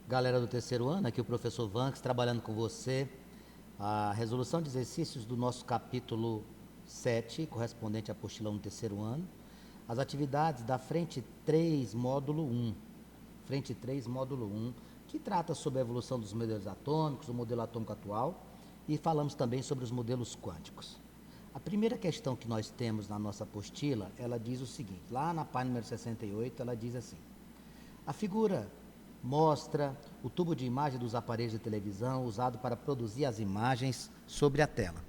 Galera do terceiro ano, aqui o professor Vanks trabalhando com você. A resolução de exercícios do nosso capítulo 7, correspondente à apostila no terceiro ano. As atividades da frente 3, módulo 1. Frente 3, módulo 1, que trata sobre a evolução dos modelos atômicos, o modelo atômico atual, e falamos também sobre os modelos quânticos. A primeira questão que nós temos na nossa apostila, ela diz o seguinte, lá na página número 68, ela diz assim: a figura mostra o tubo de imagem dos aparelhos de televisão usado para produzir as imagens sobre a tela.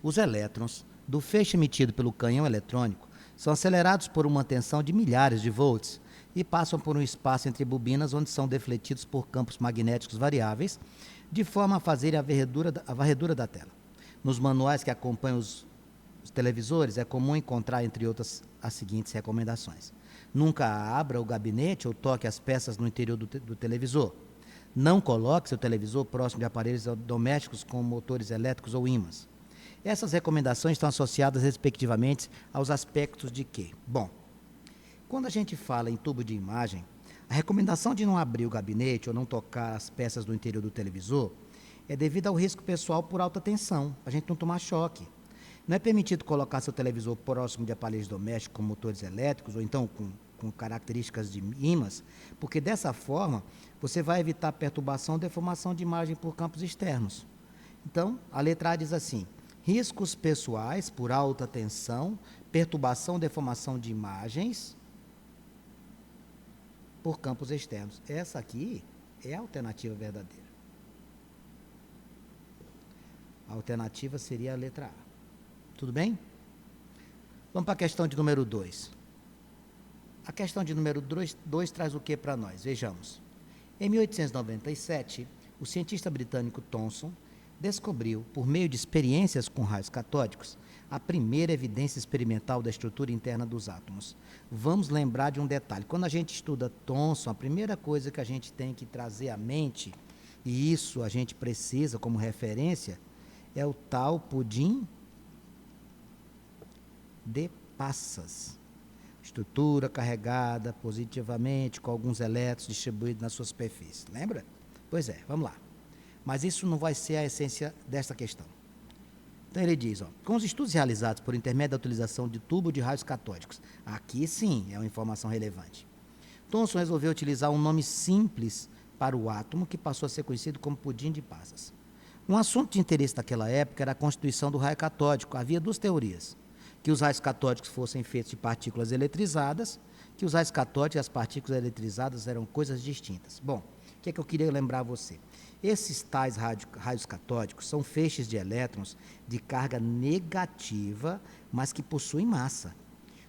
Os elétrons do feixe emitido pelo canhão eletrônico são acelerados por uma tensão de milhares de volts e passam por um espaço entre bobinas onde são defletidos por campos magnéticos variáveis, de forma a fazer a varredura da tela. Nos manuais que acompanham os televisores, é comum encontrar, entre outras, as seguintes recomendações: nunca abra o gabinete ou toque as peças no interior do televisor. Não coloque seu televisor próximo de aparelhos domésticos com motores elétricos ou ímãs. Essas recomendações estão associadas, respectivamente, aos aspectos de quê? Bom, quando a gente fala em tubo de imagem, a recomendação de não abrir o gabinete ou não tocar as peças do interior do televisor é devido ao risco pessoal por alta tensão, para a gente não tomar choque. Não é permitido colocar seu televisor próximo de aparelhos domésticos com motores elétricos ou então com características de ímãs, porque dessa forma você vai evitar perturbação ou deformação de imagem por campos externos. Então, a letra A diz assim: riscos pessoais por alta tensão, perturbação ou deformação de imagens por campos externos. Essa aqui é a alternativa verdadeira. A alternativa seria a letra A. Tudo bem? Vamos para a questão de número 2. A questão de número 2 traz o que para nós? Vejamos. Em 1897, o cientista britânico Thomson descobriu, por meio de experiências com raios catódicos, a primeira evidência experimental da estrutura interna dos átomos. Vamos lembrar de um detalhe. Quando a gente estuda Thomson, a primeira coisa que a gente tem que trazer à mente, e isso a gente precisa como referência, é o tal pudim de Passas. Estrutura carregada positivamente com alguns elétrons distribuídos na sua superfície. Lembra? Pois é, vamos lá. Mas isso não vai ser a essência desta questão. Então ele diz, com os estudos realizados por intermédio da utilização de tubo de raios catódicos, aqui sim é uma informação relevante. Thomson resolveu utilizar um nome simples para o átomo que passou a ser conhecido como pudim de Passas. Um assunto de interesse daquela época era a constituição do raio catódico. Havia duas teorias: que os raios catódicos fossem feitos de partículas eletrizadas, que os raios catódicos e as partículas eletrizadas eram coisas distintas. Bom, o que é que eu queria lembrar a você? Esses tais raios catódicos são feixes de elétrons de carga negativa, mas que possuem massa.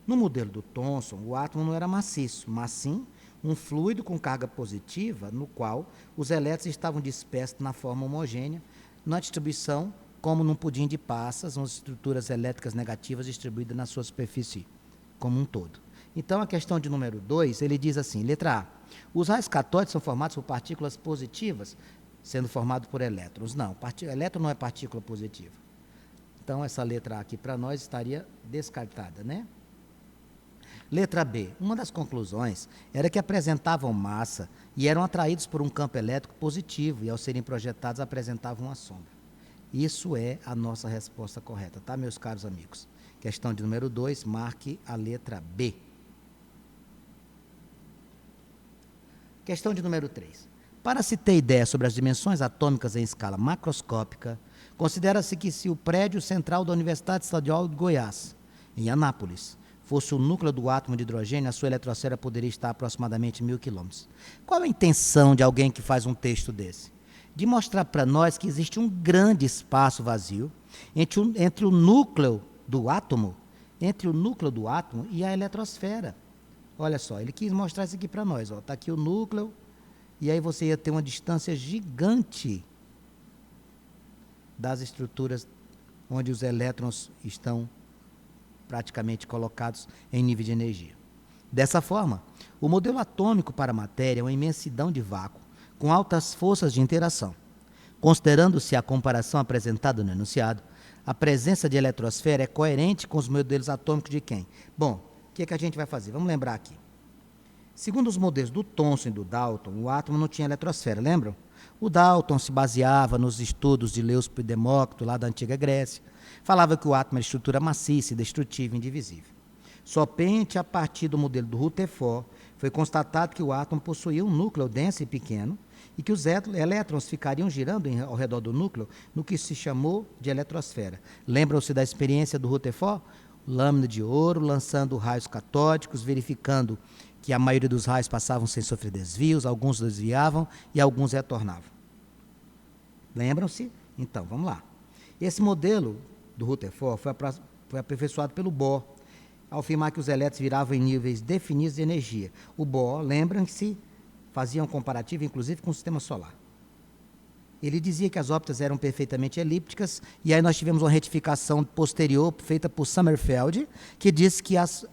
No modelo do Thomson, o átomo não era maciço, mas sim um fluido com carga positiva, no qual os elétrons estavam dispersos na forma homogênea, na distribuição como num pudim de passas, umas estruturas elétricas negativas distribuídas na sua superfície como um todo. Então, a questão de número 2, ele diz assim, letra A: os raios catódicos são formados por partículas positivas, sendo formados por elétrons. Não, elétron não é partícula positiva. Então, essa letra A aqui para nós estaria descartada, né? Letra B. Uma das conclusões era que apresentavam massa e eram atraídos por um campo elétrico positivo e, ao serem projetados, apresentavam uma sombra. Isso é a nossa resposta correta, tá, meus caros amigos? Questão de número 2, marque a letra B. Questão de número 3. Para se ter ideia sobre as dimensões atômicas em escala macroscópica, considera-se que se o prédio central da Universidade Estadual de Goiás, em Anápolis, fosse o núcleo do átomo de hidrogênio, a sua eletrosfera poderia estar a aproximadamente 1000 quilômetros. Qual a intenção de alguém que faz um texto desse? De mostrar para nós que existe um grande espaço vazio entre o núcleo do átomo e a eletrosfera. Olha só, ele quis mostrar isso aqui para nós. Está aqui o núcleo, e aí você ia ter uma distância gigante das estruturas onde os elétrons estão praticamente colocados em nível de energia. Dessa forma, o modelo atômico para a matéria é uma imensidão de vácuo com altas forças de interação. Considerando-se a comparação apresentada no enunciado, a presença de eletrosfera é coerente com os modelos atômicos de quem? Bom, o que é que a gente vai fazer? Vamos lembrar aqui. Segundo os modelos do Thomson e do Dalton, o átomo não tinha eletrosfera, lembram? O Dalton se baseava nos estudos de Leucipo e Demócrito, lá da antiga Grécia. Falava que o átomo era estrutura maciça, indestrutível, indivisível. Somente a partir do modelo do Rutherford foi constatado que o átomo possuía um núcleo denso e pequeno e que os elétrons ficariam girando ao redor do núcleo no que se chamou de eletrosfera. Lembram-se da experiência do Rutherford? Lâmina de ouro lançando raios catódicos, verificando que a maioria dos raios passavam sem sofrer desvios, alguns desviavam e alguns retornavam. Lembram-se? Então, vamos lá. Esse modelo do Rutherford foi aperfeiçoado pelo Bohr, ao afirmar que os elétrons viravam em níveis definidos de energia. O Bohr, lembram-se, fazia um comparativo, inclusive, com o sistema solar. Ele dizia que as órbitas eram perfeitamente elípticas, e aí nós tivemos uma retificação posterior, feita por Sommerfeld, que disse que as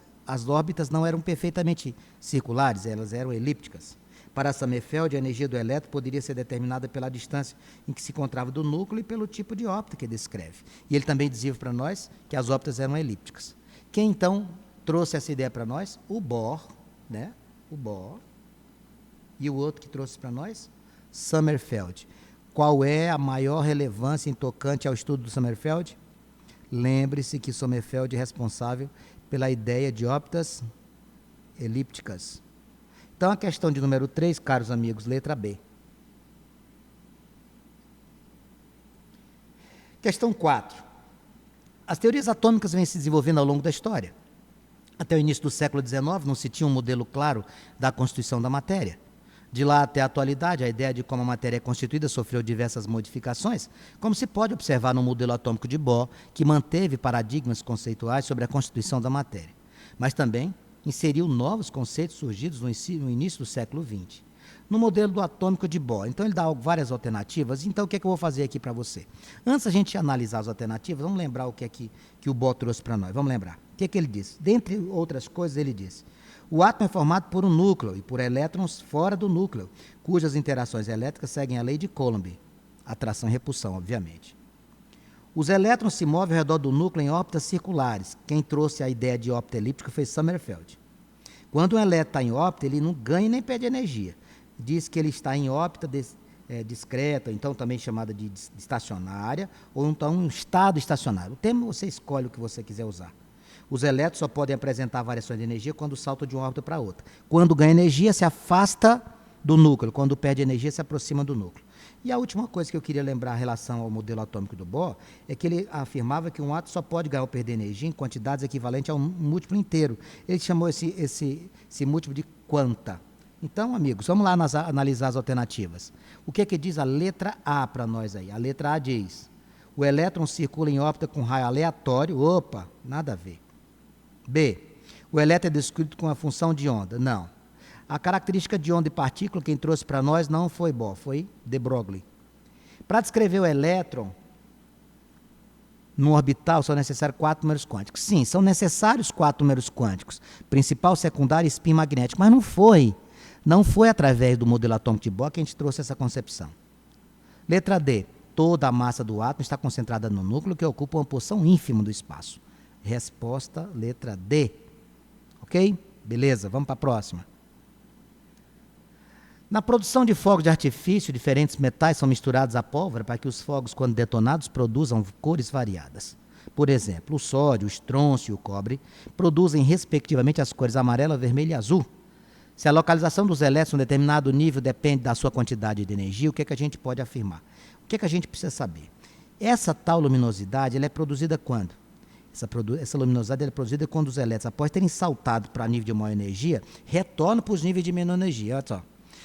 órbitas não eram perfeitamente circulares, elas eram elípticas. Para Sommerfeld, a energia do elétron poderia ser determinada pela distância em que se encontrava do núcleo e pelo tipo de órbita que descreve. E ele também dizia para nós que as órbitas eram elípticas. Quem, então, trouxe essa ideia para nós? O Bohr, né? O Bohr. E o outro que trouxe para nós? Sommerfeld. Qual é a maior relevância em tocante ao estudo do Sommerfeld? Lembre-se que Sommerfeld é responsável pela ideia de órbitas elípticas. Então, a questão de número 3, caros amigos, letra B. Questão 4. As teorias atômicas vêm se desenvolvendo ao longo da história. Até o início do século XIX não se tinha um modelo claro da constituição da matéria. De lá até a atualidade, a ideia de como a matéria é constituída sofreu diversas modificações, como se pode observar no modelo atômico de Bohr, que manteve paradigmas conceituais sobre a constituição da matéria, mas também inseriu novos conceitos surgidos no início do século XX. No modelo do atômico de Bohr, então ele dá várias alternativas, então o que é que eu vou fazer aqui para você? Antes da gente analisar as alternativas, vamos lembrar o que é que o Bohr trouxe para nós, vamos lembrar. O que é que ele disse? Dentre outras coisas, ele disse: o átomo é formado por um núcleo e por elétrons fora do núcleo, cujas interações elétricas seguem a lei de Coulomb, atração e repulsão, obviamente. Os elétrons se movem ao redor do núcleo em órbitas circulares. Quem trouxe a ideia de órbita elíptica foi Sommerfeld. Quando um elétron está em órbita, ele não ganha nem perde energia. Diz que ele está em órbita discreta, então também chamada de estacionária, ou então um estado estacionário. O termo você escolhe o que você quiser usar. Os elétrons só podem apresentar variações de energia quando saltam de uma órbita para outra. Quando ganha energia, se afasta do núcleo. Quando perde energia, se aproxima do núcleo. E a última coisa que eu queria lembrar em relação ao modelo atômico do Bohr é que ele afirmava que um átomo só pode ganhar ou perder energia em quantidades equivalentes a um múltiplo inteiro. Ele chamou esse múltiplo de quanta. Então, amigos, vamos lá analisar as alternativas. O que é que diz a letra A para nós aí? A letra A diz: o elétron circula em órbita com raio aleatório. Opa, nada a ver. B. O elétron é descrito com a função de onda. Não. A característica de onda e partícula, quem trouxe para nós não foi Bohr, foi de Broglie. Para descrever o elétron no orbital, são necessários 4 números quânticos. Sim, são necessários 4 números quânticos. Principal, secundário e spin magnético. Mas não foi através do modelo atômico de Bohr que a gente trouxe essa concepção. Letra D. Toda a massa do átomo está concentrada no núcleo, que ocupa uma porção ínfima do espaço. Resposta, letra D. Ok? Beleza, vamos para a próxima. Na produção de fogos de artifício, diferentes metais são misturados à pólvora para que os fogos, quando detonados, produzam cores variadas. Por exemplo, o sódio, o estrôncio e o cobre produzem, respectivamente, as cores amarela, vermelho e azul. Se a localização dos elétrons em um determinado nível depende da sua quantidade de energia, o que é que a gente pode afirmar? O que é que a gente precisa saber? Essa tal luminosidade ela é produzida quando? Essa luminosidade é produzida quando os elétrons, após terem saltado para nível de maior energia, retornam para os níveis de menor energia. Olha só.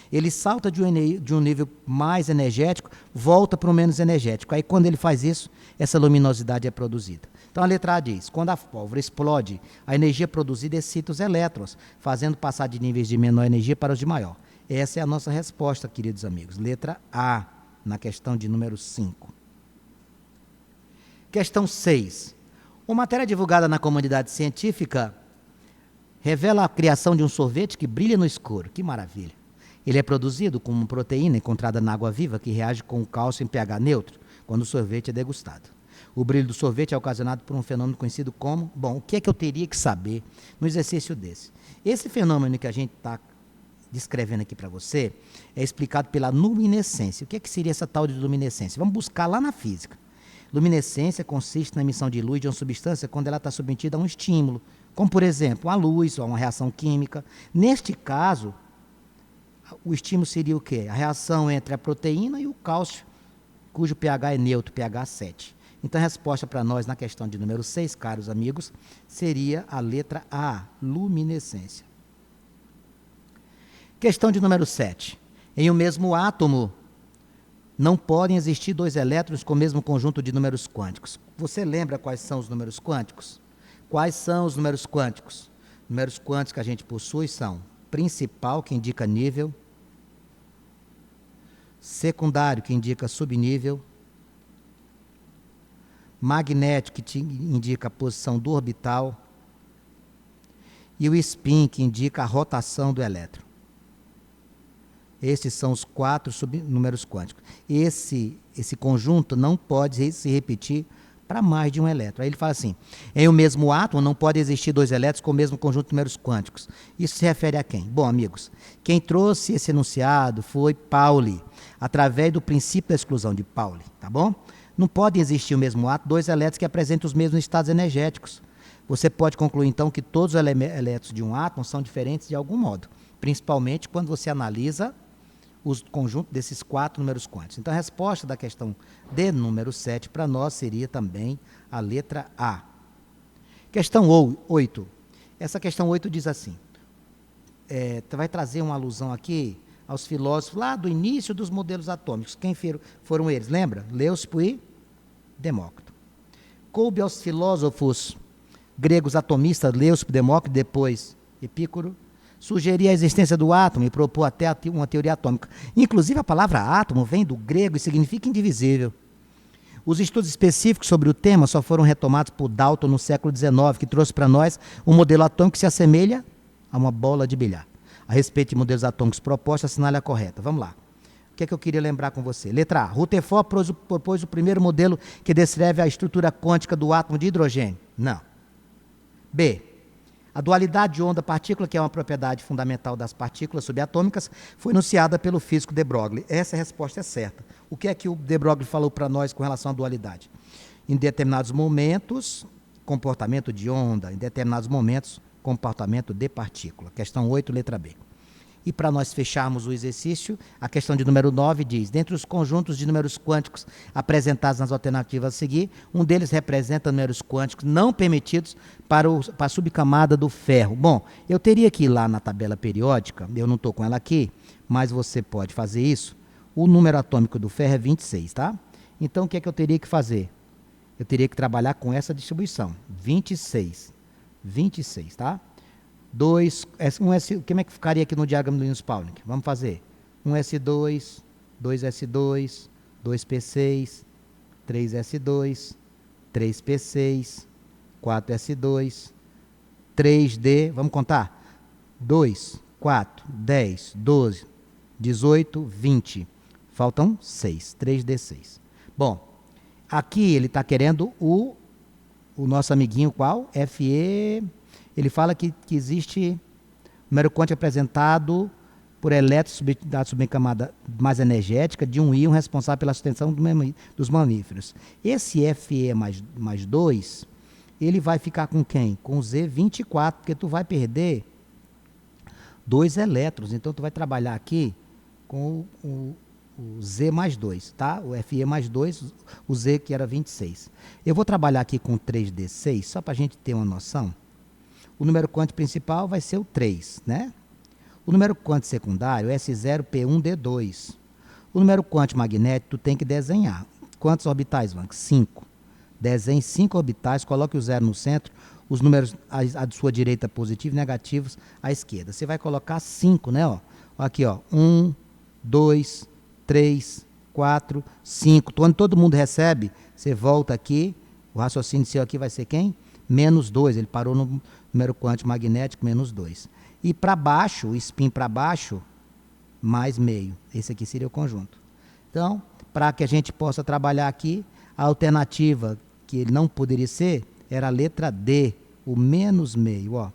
Ele salta de um nível mais energético, volta para o menos energético. Aí, quando ele faz isso, essa luminosidade é produzida. Então, a letra A diz: quando a pólvora explode, a energia produzida excita os elétrons, fazendo passar de níveis de menor energia para os de maior. Essa é a nossa resposta, queridos amigos. Letra A, na questão de número 5. Questão 6. Uma matéria divulgada na comunidade científica revela a criação de um sorvete que brilha no escuro. Que maravilha! Ele é produzido como uma proteína encontrada na água viva que reage com o cálcio em pH neutro, quando o sorvete é degustado. O brilho do sorvete é ocasionado por um fenômeno conhecido como... Bom, o que é que eu teria que saber no exercício desse? Esse fenômeno que a gente está descrevendo aqui para você, é explicado pela luminescência. O que seria essa tal de luminescência? Vamos buscar lá na física. Luminescência consiste na emissão de luz de uma substância quando ela está submetida a um estímulo, como, por exemplo, a luz ou uma reação química. Neste caso, o estímulo seria o quê? A reação entre a proteína e o cálcio, cujo pH é neutro, pH 7. Então, a resposta para nós na questão de número 6, caros amigos, seria a letra A, luminescência. Questão de número 7. Em um mesmo átomo, não podem existir dois elétrons com o mesmo conjunto de números quânticos. Você lembra quais são os números quânticos? Quais são os números quânticos? Números quânticos que a gente possui são principal, que indica nível, secundário, que indica subnível, magnético, que indica a posição do orbital, e o spin, que indica a rotação do elétron. Esses são os 4 números quânticos. Esse conjunto não pode se repetir para mais de um elétron. Aí ele fala assim, em o mesmo átomo não pode existir dois elétrons com o mesmo conjunto de números quânticos. Isso se refere a quem? Bom, amigos, quem trouxe esse enunciado foi Pauli, através do princípio da exclusão de Pauli, tá bom? Não podem existir no mesmo átomo dois elétrons que apresentem os mesmos estados energéticos. Você pode concluir, então, que todos os elétrons de um átomo são diferentes de algum modo, principalmente quando você analisa o conjunto desses 4 números quânticos. Então, a resposta da questão de número 7 para nós seria também a letra A. Questão 8. Essa questão 8 diz assim, vai trazer uma alusão aqui aos filósofos lá do início dos modelos atômicos. Quem foram eles? Lembra? Leucipo e Demócrito. Coube aos filósofos gregos atomistas, Leucipo, Demócrito, depois Epícoro, sugerir a existência do átomo e propor até uma teoria atômica. Inclusive, a palavra átomo vem do grego e significa indivisível. Os estudos específicos sobre o tema só foram retomados por Dalton no século XIX, que trouxe para nós um modelo atômico que se assemelha a uma bola de bilhar. A respeito de modelos atômicos propostos, assinale a correta. Vamos lá. O que é que eu queria lembrar com você? Letra A. Rutherford propôs o primeiro modelo que descreve a estrutura quântica do átomo de hidrogênio. Não. B. A dualidade de onda-partícula, que é uma propriedade fundamental das partículas subatômicas, foi enunciada pelo físico de Broglie. Essa resposta é certa. O que é que o de Broglie falou para nós com relação à dualidade? Em determinados momentos, comportamento de onda. Em determinados momentos, comportamento de partícula. Questão 8, letra B. E para nós fecharmos o exercício, a questão de número 9 diz, dentre os conjuntos de números quânticos apresentados nas alternativas a seguir, um deles representa números quânticos não permitidos para a subcamada do ferro. Bom, eu teria que ir lá na tabela periódica, eu não estou com ela aqui, mas você pode fazer isso. O número atômico do ferro é 26, tá? Então, o que é que eu teria que fazer? Eu teria que trabalhar com essa distribuição, 26, tá? 2, como é que ficaria aqui no diagrama do Linus-Pauling? Vamos fazer 1s2, 2s2, 2p6, 3s2, 3p6, 4s2, 3d, vamos contar? 2, 4, 10, 12, 18, 20. Faltam 6, 3d6. Bom, aqui ele está querendo o nosso amiguinho qual? Fe. Ele fala que existe número quântico apresentado por elétrons da subcamada mais energética de um íon responsável pela sustentação dos mamíferos. Esse Fe mais 2, ele vai ficar com quem? Com Z24, porque tu vai perder 2 elétrons. Então, tu vai trabalhar aqui com o Z mais 2, tá? O Fe mais 2, o Z que era 26. Eu vou trabalhar aqui com 3D6, só para a gente ter uma noção. O número quântico principal vai ser o 3, né? O número quântico secundário é S0P1D2. O número quântico magnético tu tem que desenhar. Quantos orbitais, Vank? 5. Desenhe 5 orbitais, coloque o 0 no centro, os números à sua direita positivos e negativos à esquerda. Você vai colocar 5, né? Ó. Aqui, ó. 1, 2, 3, 4, 5. Quando todo mundo recebe, você volta aqui. O raciocínio seu aqui vai ser quem? Menos 2. Ele parou no número quântico magnético, menos 2. E para baixo, o spin para baixo, mais meio. Esse aqui seria o conjunto. Então, para que a gente possa trabalhar aqui, a alternativa que ele não poderia ser era a letra D, o menos meio. Ó.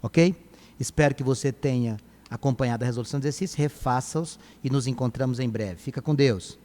Ok? Espero que você tenha acompanhado da resolução de exercício, refaça-os e nos encontramos em breve. Fica com Deus.